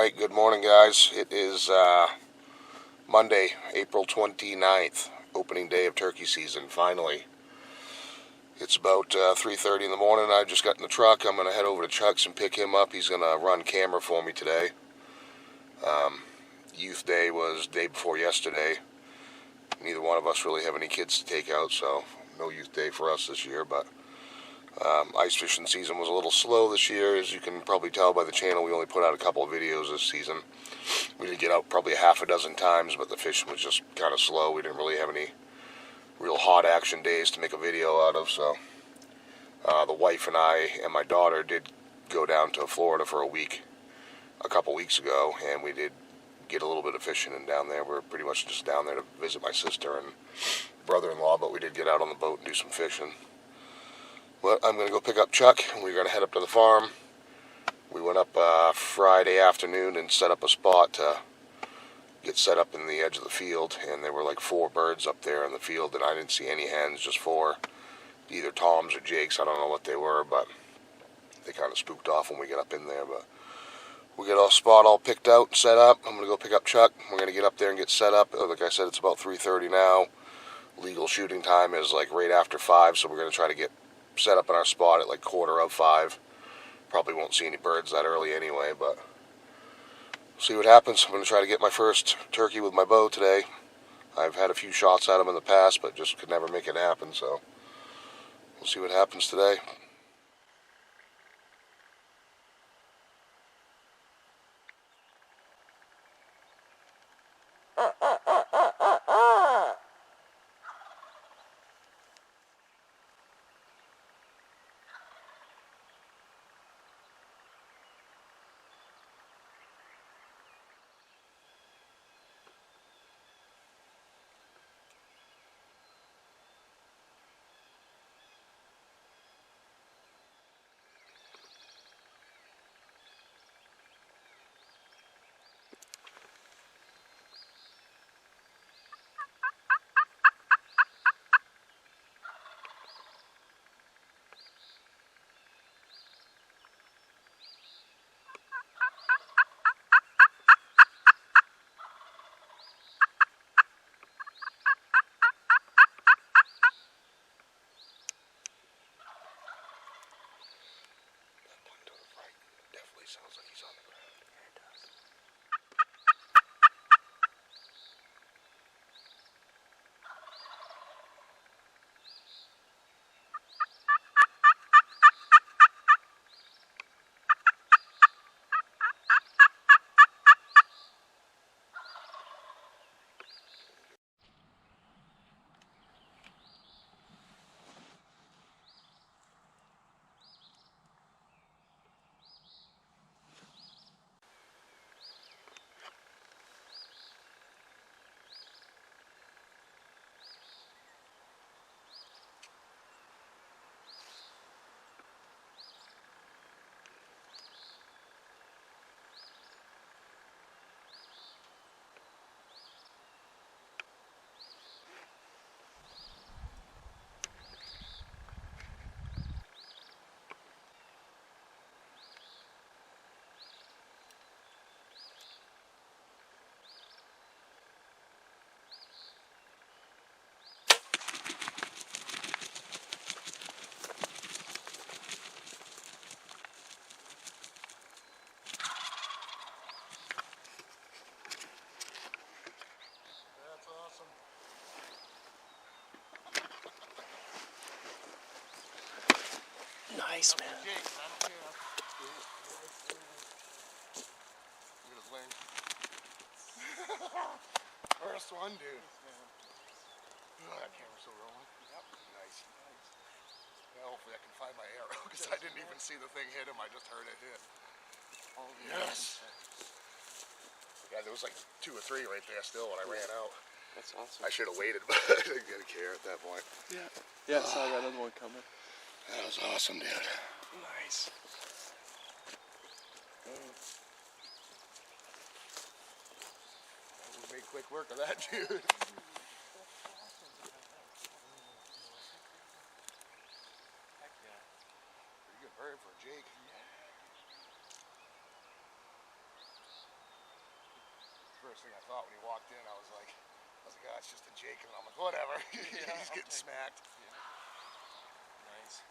Alright, good morning guys. It is Monday, April 29th, opening day of turkey season, finally. It's about 3:30 in the morning. I just got in the truck. I'm going to head over to Chuck's and pick him up. He's going to run camera for me today. Youth Day was day before yesterday. Neither one of us really have any kids to take out, so no Youth Day for us this year, but ice fishing season was a little slow this year. As you can probably tell by the channel, we only put out a couple of videos this season. We did get out probably half a dozen times, but the fishing was just kind of slow. We didn't really have any real hot action days to make a video out of, so the wife and I and my daughter did go down to Florida for a week a couple weeks ago, and we did get a little bit of fishing in down there. We're pretty much just down there to visit my sister and brother-in-law, but we did get out on the boat and do some fishing. But I'm going to go pick up Chuck, and we're going to head up to the farm. We went up Friday afternoon and set up a spot to get set up in the edge of the field, and there were like 4 birds up there in the field, and I didn't see any hens, just 4, either toms or jakes. I don't know what they were, but they kind of spooked off when we get up in there. But we get our spot all picked out and set up. I'm going to go pick up Chuck. We're going to get up there and get set up. Like I said, it's about 3:30 now. Legal shooting time is like right after 5, so we're going to try to get set up in our spot at like 4:45. Probably won't see any birds that early anyway, but we'll see what happens. I'm going to try to get my first turkey with my bow today. I've had a few shots at them in the past, but just could never make it happen, so we'll see what happens today. Sounds like he's on the ground. Yeah, it does. Nice, man. First one, dude. Oh, that camera's still rolling. Yep. Nice. Well, hopefully I can find my arrow, because I didn't even see the thing hit him. I just heard it hit. Yes. Yeah, there was like 2 or 3 right there still when I ran out. That's awesome. I should have waited, but I didn't care at that point. Yeah. Yeah, I saw that other one coming. That was awesome, dude. Nice. We made quick work of that, dude. Pretty good bird for Jake. first thing I thought when he walked in. I was like, oh, it's just a Jake, and I'm like, whatever. Yeah, He's getting smacked. Yeah. Nice.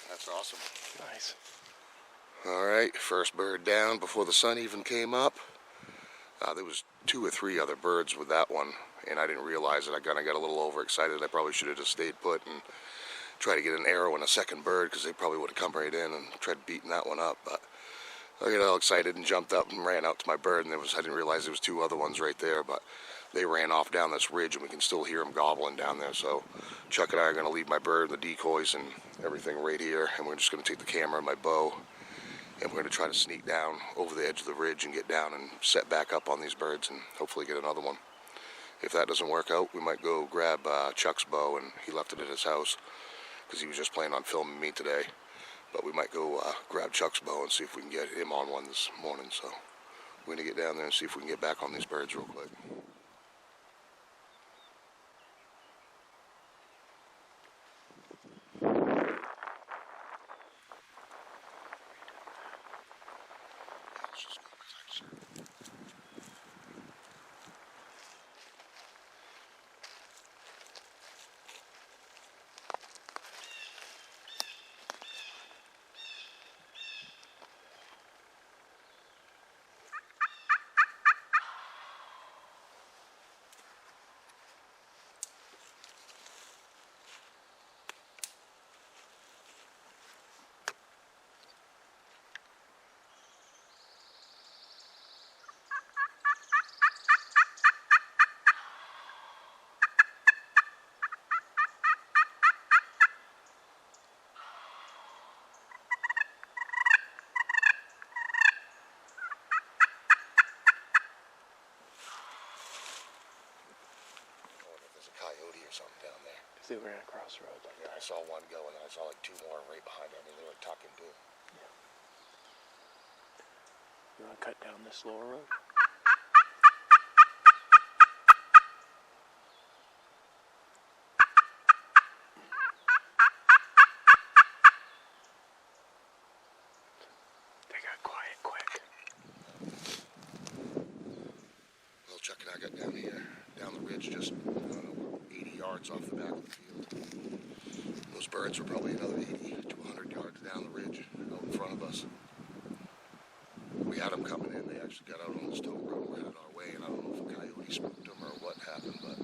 That's awesome. Nice. All right, first bird down before the sun even came up. There was 2 or 3 other birds with that one, and I didn't realize it. I kind of got a little overexcited. I probably should have just stayed put and tried to get an arrow and a second bird, because they probably would have come right in and tried beating that one up. But I got all excited and jumped up and ran out to my bird, and I didn't realize there was 2 other ones right there, but they ran off down this ridge, and we can still hear them gobbling down there. So Chuck and I are going to leave my bird and the decoys and everything right here, and we're just going to take the camera and my bow, and we're going to try to sneak down over the edge of the ridge and get down and set back up on these birds and hopefully get another one. If that doesn't work out, we might go grab Chuck's bow, and he left it at his house because he was just planning on filming me today. But we might go grab Chuck's bow and see if we can get him on one this morning. So we're going to get down there and see if we can get back on these birds real quick. Coyote or something down there. If they ran across the road like Yeah, I saw one go, and then I saw like 2 more right behind it. I mean, they were tucking too. Yeah. You want to cut down this lower road? They got quiet quick. Well, Chuck and I got down here, down the ridge, just, I don't know, 80 yards off the back of the field. Those birds were probably another 80 to 100 yards down the ridge out in front of us. We had them coming in. They actually got out on the stone road and headed our way, and I don't know if a coyote spooked them or what happened, but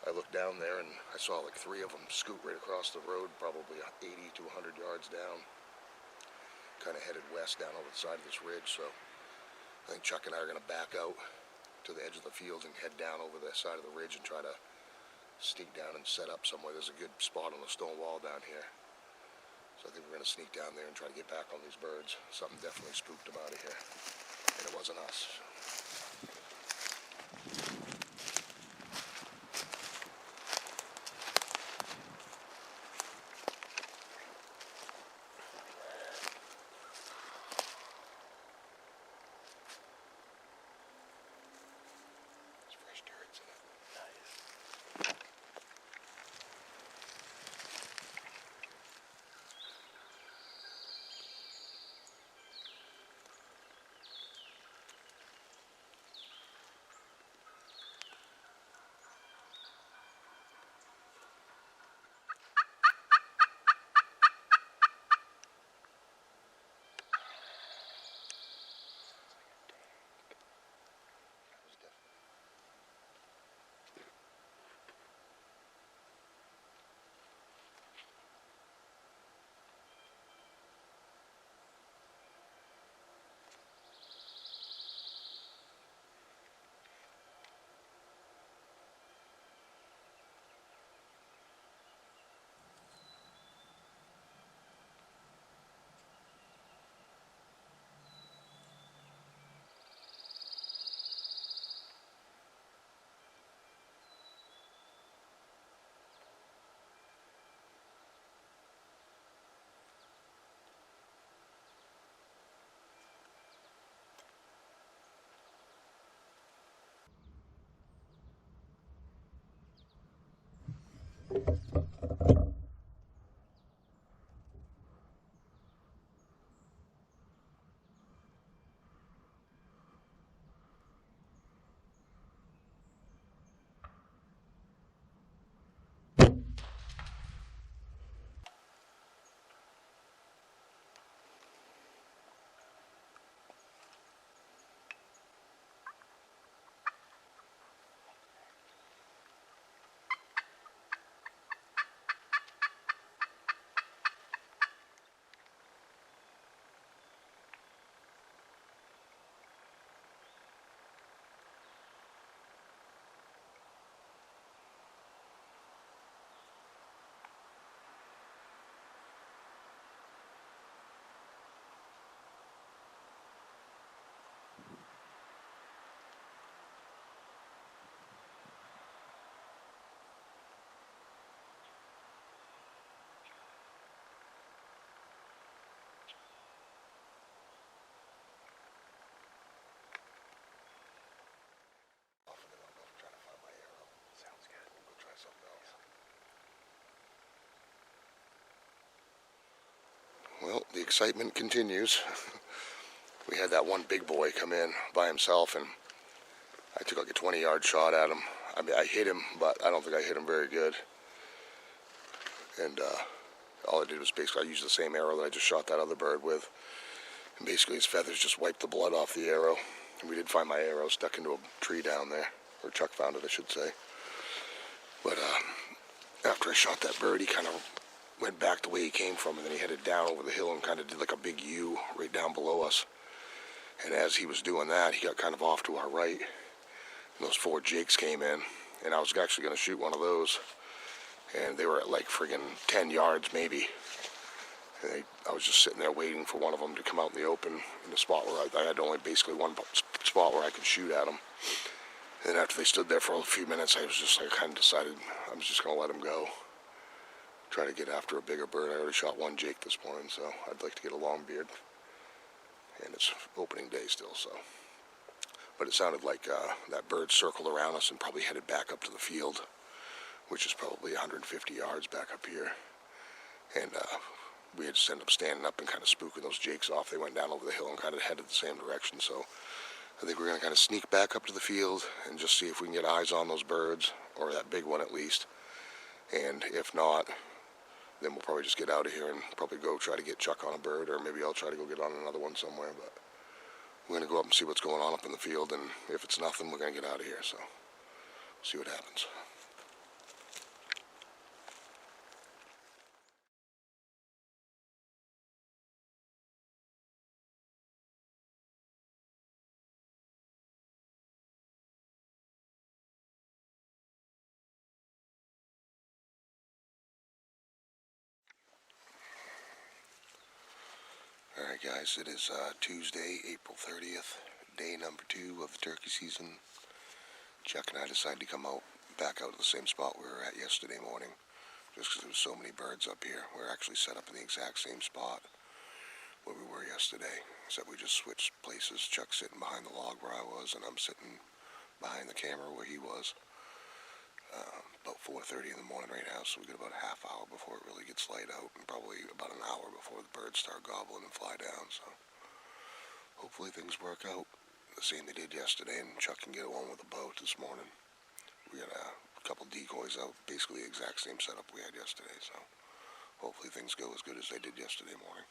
I looked down there and I saw like 3 of them scoot right across the road, probably 80 to 100 yards down, kind of headed west down over the side of this ridge. So I think Chuck and I are going to back out to the edge of the field and head down over the side of the ridge and try to sneak down and set up somewhere. There's a good spot on the stone wall down here. So I think we're going to sneak down there and try to get back on these birds. Something definitely spooked them out of here. And it wasn't us. There's fresh turds in it. Nice. Sounds good. We'll try something else. Well, the excitement continues. We had that one big boy come in by himself, and I took like a 20-yard shot at him. I mean, I hit him, but I don't think I hit him very good. And all I did was basically, I used the same arrow that I just shot that other bird with. And basically his feathers just wiped the blood off the arrow. And we did find my arrow stuck into a tree down there. Or Chuck found it, I should say. But after I shot that bird, he kind of went back the way he came from, and then he headed down over the hill and kind of did like a big U right down below us. And as he was doing that, he got kind of off to our right. And those 4 jakes came in, and I was actually going to shoot one of those. And they were at like friggin' 10 yards maybe. And I was just sitting there waiting for one of them to come out in the open in the spot where I had only basically one spot where I could shoot at them. And after they stood there for a few minutes, I was just like, kind of decided I was just going to let them go. Try to get after a bigger bird. I already shot one jake this morning, so I'd like to get a long beard. And it's opening day still, so. But it sounded like that bird circled around us and probably headed back up to the field, which is probably 150 yards back up here. And we had just ended up standing up and kind of spooking those jakes off. They went down over the hill and kind of headed the same direction. So I think we're going to kind of sneak back up to the field and just see if we can get eyes on those birds, or that big one at least. And if not, then we'll probably just get out of here and probably go try to get Chuck on a bird, or maybe I'll try to go get on another one somewhere. But we're going to go up and see what's going on up in the field, and if it's nothing, we're going to get out of here. So we'll see what happens. Alright guys, it is Tuesday, April 30th, day number 2 of the turkey season. Chuck and I decided to come back out to the same spot we were at yesterday morning, just because there was so many birds up here. We're actually set up in the exact same spot where we were yesterday, except we just switched places. Chuck's sitting behind the log where I was, and I'm sitting behind the camera where he was. About 4:30 in the morning right now, so we got about a half hour before it really gets light out, and probably about an hour before the birds start gobbling and fly down. So hopefully things work out the same they did yesterday, and Chuck can get one with a boat this morning. We got a couple decoys out, basically the exact same setup we had yesterday, so hopefully things go as good as they did yesterday morning.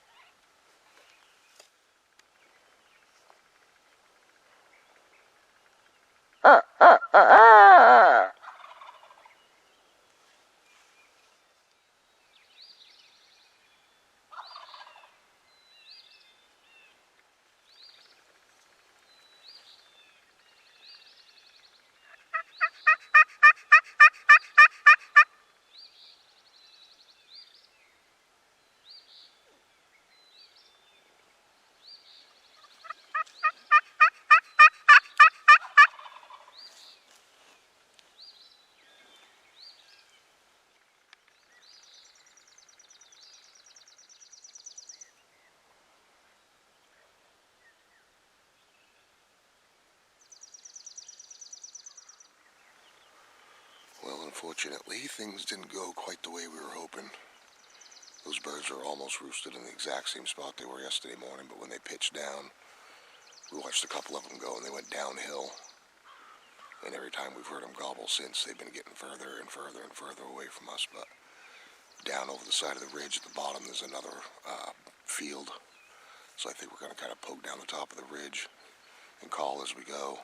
Unfortunately, things didn't go quite the way we were hoping. Those birds are almost roosted in the exact same spot they were yesterday morning, but when they pitched down, we watched a couple of them go, and they went downhill. And every time we've heard them gobble since, they've been getting further and further and further away from us. But down over the side of the ridge at the bottom, there's another field. So I think we're going to kind of poke down the top of the ridge and call as we go.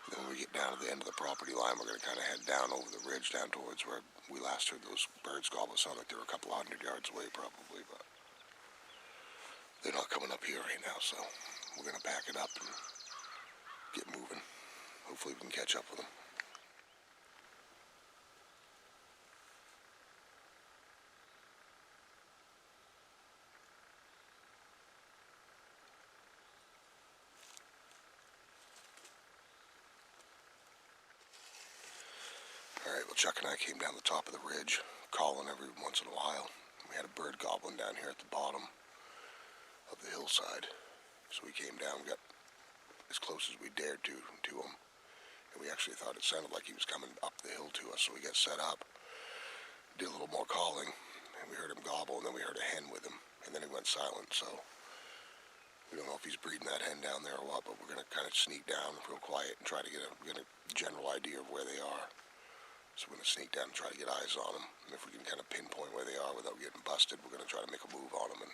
And then when we get down to the end of the property line, we're going to kind of head down over the ridge down towards where we last heard those birds gobble. It sounded like they were a couple 100 yards away probably, but they're not coming up here right now, so we're going to pack it up and get moving. Hopefully we can catch up with them. Alright, well, Chuck and I came down the top of the ridge, calling every once in a while. We had a bird gobbling down here at the bottom of the hillside. So we came down, got as close as we dared to him. And we actually thought it sounded like he was coming up the hill to us, so we got set up, did a little more calling, and we heard him gobble, and then we heard a hen with him, and then he went silent. So we don't know if he's breeding that hen down there or what, but we're going to kind of sneak down real quiet and try to get a general idea of where they are. So we're going to sneak down and try to get eyes on them. And if we can kind of pinpoint where they are without getting busted, we're going to try to make a move on them. And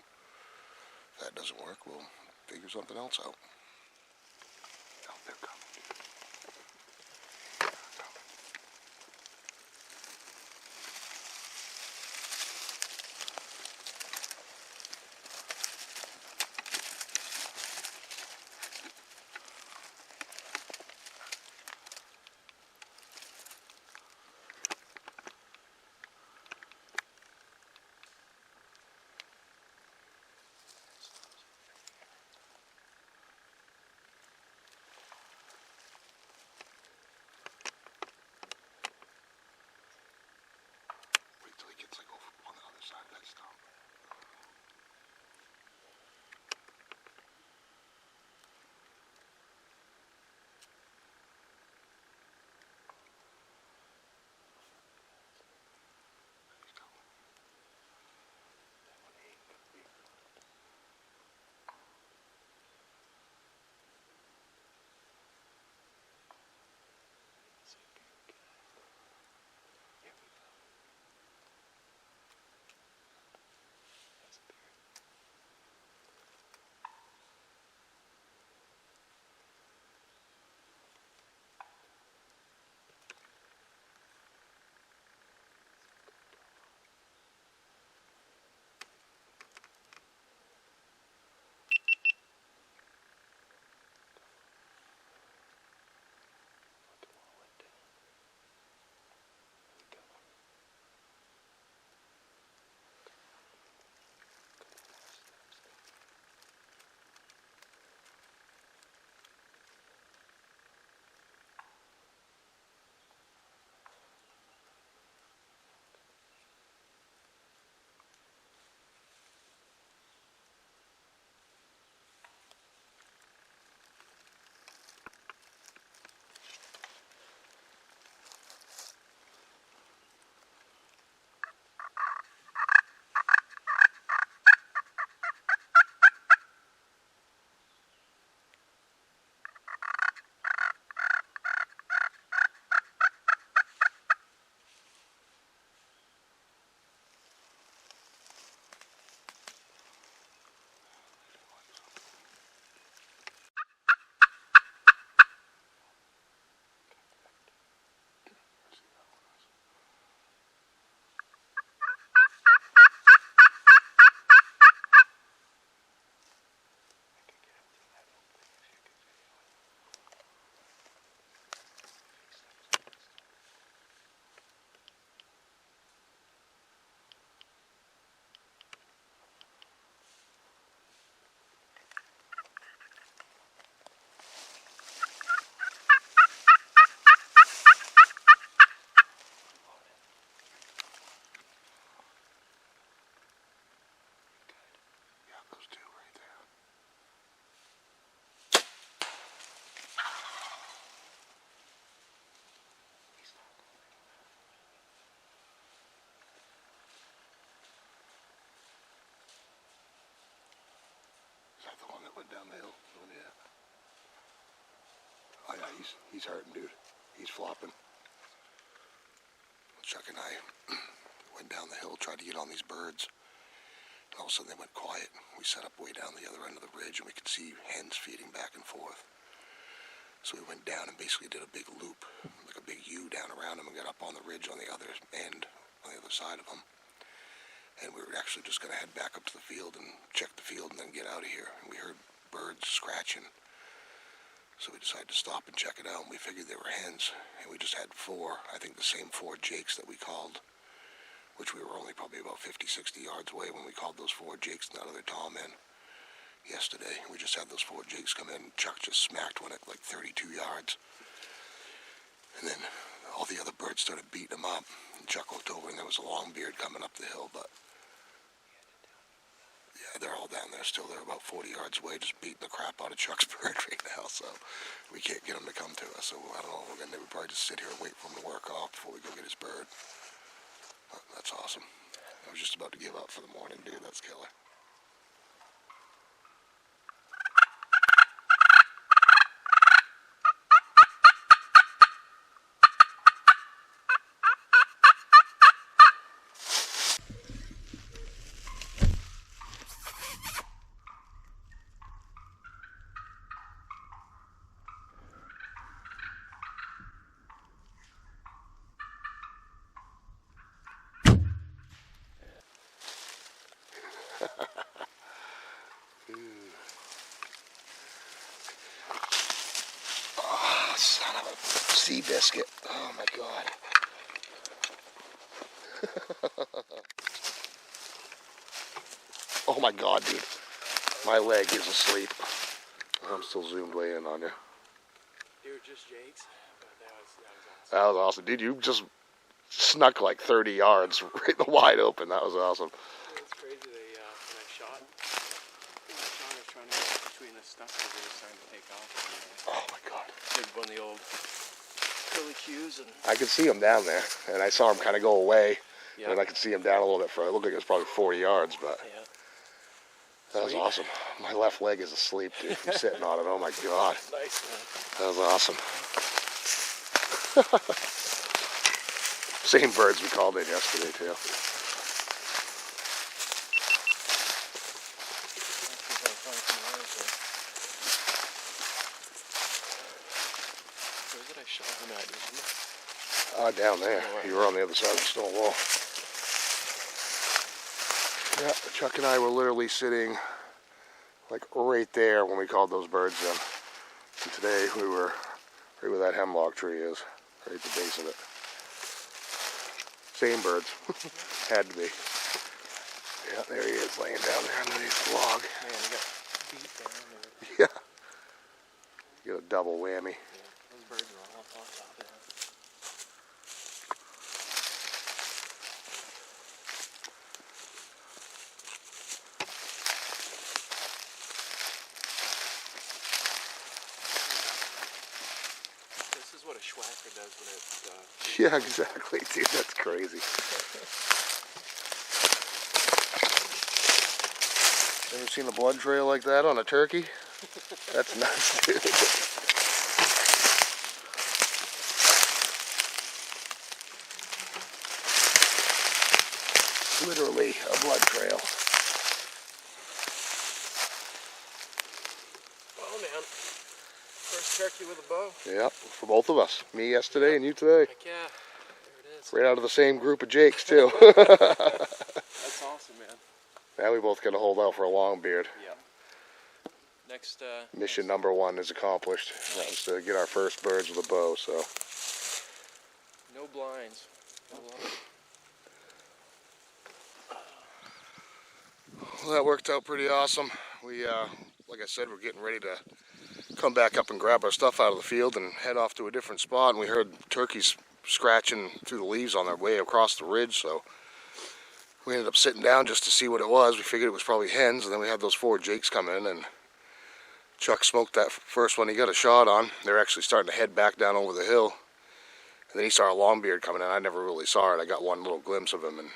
if that doesn't work, we'll figure something else out. Oh, they're coming. Went down the hill. Oh, yeah. Oh, yeah, he's hurting, dude. He's flopping. Chuck and I went down the hill, tried to get on these birds. And all of a sudden they went quiet. We set up way down the other end of the ridge and we could see hens feeding back and forth. So we went down and basically did a big loop, like a big U down around them, and got up on the ridge on the other end, on the other side of them. And we were actually just going to head back up to the field and check the field and then get out of here. And we heard birds scratching. So we decided to stop and check it out, and we figured they were hens. And we just had four, I think the same 4 jakes that we called, which we were only probably about 50, 60 yards away when we called those 4 jakes and that other tom in yesterday. We just had those 4 jakes come in. Chuck just smacked one at like 32 yards. And then all the other birds started beating them up. And Chuck looked over and there was a longbeard coming up the hill, but yeah, they're all down there still. They're about 40 yards away, just beating the crap out of Chuck's bird right now, so we can't get them to come to us. So I don't know, we're gonna probably just sit here and wait for him to work off before we go get his bird. But that's awesome. I was just about to give up for the morning, dude. That's killer. Oh, son of a sea biscuit. Oh my god. Oh my god, dude. My leg is asleep. I'm still zoomed way in on you. They were just jakes, but that was awesome. That was awesome. Dude, you just snuck like 30 yards right wide open. That was awesome. It was crazy. When I shot, I was trying to get between the stuff because they were starting to take off. And, Oh my god. did one of the old curly cues and I could see him down there, and I saw him kind of go away, yeah. and I could see him down a little bit further. It looked like it was probably 40 yards, but Yeah. that was awesome. My left leg is asleep, dude, from sitting on it. Oh my god. Nice, man. That was awesome. Same birds we called in yesterday, too. Where did I shot him at? Down there. You were on the other side of the stone wall. Yeah, Chuck and I were literally sitting like right there when we called those birds in. And today we were right where that hemlock tree is, right at the base of it. Same birds. Had to be. Yeah, there he is laying down there underneath the log. Man, he got beat down there. Yeah. You got a double whammy. Yeah, those birds were all on top of that. This is what a schwacker does when it Yeah, exactly, dude. That's crazy. Ever seen a blood trail like that on a turkey? That's nuts, dude. Literally a blood trail. Oh man, first turkey with a bow. Yep, for both of us. Me yesterday and you today. Heck yeah, there it is. Right out of the same group of jakes, too. That's awesome, man. Now we both got to hold out for a long beard. Yeah. Next, Mission number 1 is accomplished. That was to get our first birds with a bow, so. no blinds. I love it. Well, that worked out pretty awesome. We, like I said, we're getting ready to come back up and grab our stuff out of the field and head off to a different spot. And we heard turkeys scratching through the leaves on their way across the ridge, so we ended up sitting down just to see what it was. We figured it was probably hens, and then we had those 4 jakes come in, and Chuck smoked that first one he got a shot on. They're actually starting to head back down over the hill. And then he saw a longbeard coming in. I never really saw it. I got one little glimpse of him, and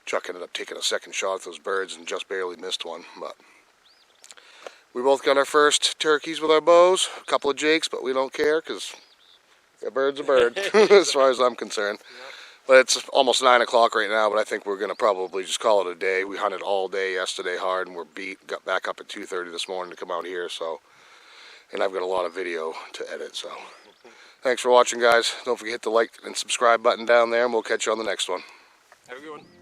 Chuck ended up taking a second shot at those birds and just barely missed one. But We both got our first turkeys with our bows. A couple of jakes, but we don't care because a bird's a bird, as far as I'm concerned. Yep. But it's almost 9 o'clock right now, but I think we're going to probably just call it a day. We hunted all day yesterday hard, and we're beat. Got back up at 2:30 this morning to come out here, so. And I've got a lot of video to edit, so. Thanks for watching, guys. Don't forget to hit the like and subscribe button down there, and we'll catch you on the next one. Have a good one.